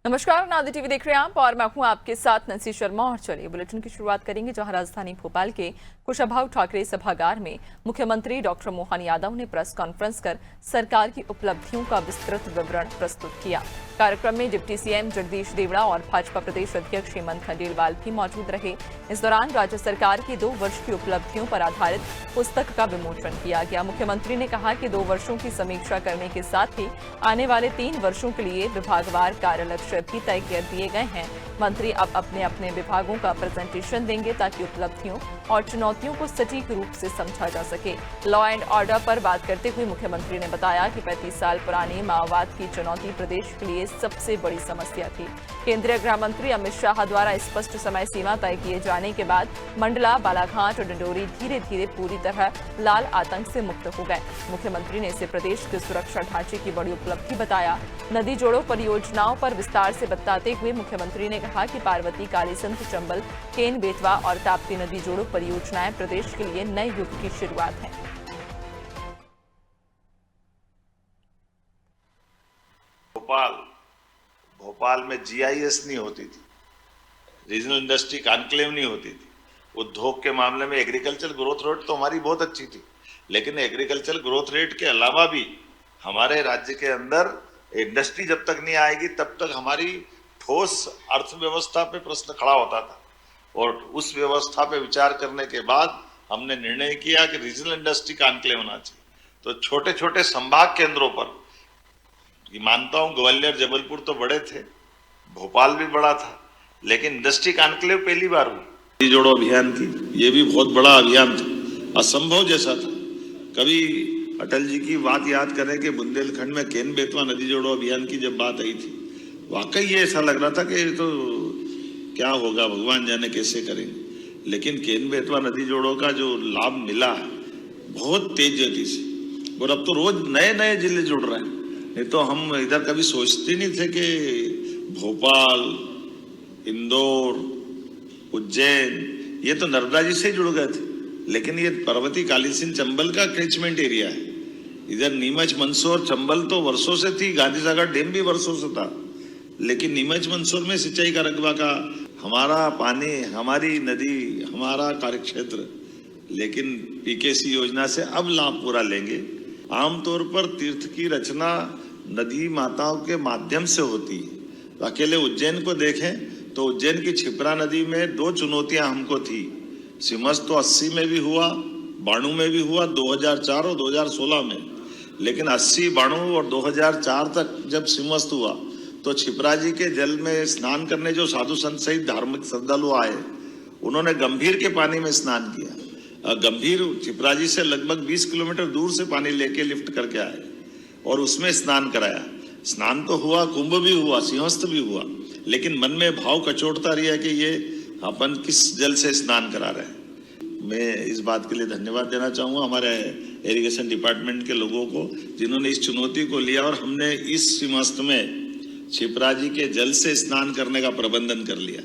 नमस्कार, नादी टीवी देख रहे हैं आप और मैं हूं आपके साथ नंसी शर्मा। और चलिए बुलेटिन की शुरुआत करेंगे, जहां राजधानी भोपाल के कुशाभाऊ ठाकरे सभागार में मुख्यमंत्री डॉक्टर मोहन यादव ने प्रेस कॉन्फ्रेंस कर सरकार की उपलब्धियों का विस्तृत विवरण प्रस्तुत किया। कार्यक्रम में डिप्टी सीएम जगदीश देवड़ा और भाजपा प्रदेश अध्यक्ष हेमंत खंडेलवाल भी मौजूद रहे। इस दौरान राज्य सरकार की 2 वर्ष की उपलब्धियों पर आधारित पुस्तक का विमोचन किया गया। मुख्यमंत्री ने कहा कि 2 वर्षों की समीक्षा करने के साथ ही आने वाले 3 वर्षों के लिए विभागवार कार्य लक्ष्य भी तय कर दिए गए हैं। मंत्री अब अपने अपने विभागों का प्रेजेंटेशन देंगे ताकि उपलब्धियों और चुनौतियों को सटीक रूप से समझा जा सके। लॉ एंड ऑर्डर पर बात करते हुए मुख्यमंत्री ने बताया कि 35 साल पुरानी माओवाद की चुनौती प्रदेश के लिए सबसे बड़ी समस्या थी। केंद्रीय गृह मंत्री अमित शाह द्वारा स्पष्ट समय सीमा तय किए जाने के बाद मंडला, बालाघाट और डिंडोरी धीरे धीरे पूरी तरह लाल आतंक से मुक्त हो गए। मुख्यमंत्री ने इसे प्रदेश के सुरक्षा ढांचे की बड़ी उपलब्धि बताया। नदी जोड़ो परियोजनाओं पर विस्तार से बताते हुए मुख्यमंत्री ने कहा कि पार्वती, कालीसिंध, चंबल, केन बेतवा और ताप्ती नदी जोड़ो परियोजनाएं प्रदेश के लिए नए युग की शुरुआत है। भोपाल में जीआईएस नहीं होती थी, रीजनल इंडस्ट्री कॉन्क्लेव नहीं होती थी। उद्योग के मामले में एग्रीकल्चर ग्रोथ रेट तो हमारी बहुत अच्छी थी, लेकिन एग्रीकल्चर ग्रोथ रेट के अलावा भी हमारे राज्य के अंदर इंडस्ट्री जब तक नहीं आएगी तब तक हमारी ठोस अर्थव्यवस्था पे प्रश्न खड़ा होता था। और उस व्यवस्था पे विचार करने के बाद हमने निर्णय किया कि रीजनल इंडस्ट्री कॉन्क्लेव होना चाहिए। तो छोटे छोटे संभाग केंद्रों पर, मानता हूं ग्वालियर, जबलपुर तो बड़े थे, भोपाल भी बड़ा था, लेकिन इंडस्ट्री कॉन्क्लेव पहली बार हुई। नदी जोड़ो अभियान की ये भी बहुत बड़ा अभियान था, असंभव जैसा था। कभी अटल जी की बात याद करें कि बुंदेलखंड में केन बेतवा नदी जोड़ो अभियान की जब बात आई थी, वाकई ये ऐसा लग रहा था कि तो क्या होगा, भगवान जाने कैसे करेंगे। लेकिन केन बेतवा नदी जोड़ो का जो लाभ मिला बहुत तेज गति से, और अब तो रोज नए नए जिले जुड़ रहे हैं। नहीं तो हम इधर कभी सोचते नहीं थे कि भोपाल, इंदौर, उज्जैन ये तो नर्मदा जी से जुड़ गए थे, लेकिन ये पर्वती, कालीसिंध, चंबल का कैचमेंट एरिया है। इधर नीमच, मंदसौर, चंबल तो वर्षों से थी, गांधी सागर डैम भी वर्षों से था, लेकिन नीमच, मंदसौर में सिंचाई का रकबा का हमारा पानी, हमारी नदी, हमारा कार्यक्षेत्र, लेकिन पीकेसी योजना से अब लाभ पूरा लेंगे। आमतौर पर तीर्थ की रचना नदी माताओं के माध्यम से होती है। अकेले उज्जैन को देखें तो उज्जैन की क्षिप्रा नदी में 2 चुनौतियां हमको थी। सिमस तो 80 में भी हुआ, 92 में भी हुआ, 2004 और 2016 में। लेकिन 80, 92 और 2004 तक जब सिमस्त हुआ तो क्षिप्रा जी के जल में स्नान करने जो साधु संत सहित धार्मिक श्रद्धालु आए, उन्होंने गंभीर के पानी में स्नान किया। गंभीर क्षिप्रा जी से लगभग 20 किलोमीटर दूर से पानी लेके लिफ्ट करके आए और उसमें स्नान कराया। स्नान तो हुआ, कुंभ भी हुआ, सिंहस्थ भी हुआ, लेकिन मन में भाव कचोटता रहा कि ये अपन किस जल से स्नान करा रहे हैं। मैं इस बात के लिए धन्यवाद देना चाहूँगा हमारे इरिगेशन डिपार्टमेंट के लोगों को, जिन्होंने इस चुनौती को लिया और हमने इस सिंहस्थ में क्षिप्रा जी के जल से स्नान करने का प्रबंधन कर लिया।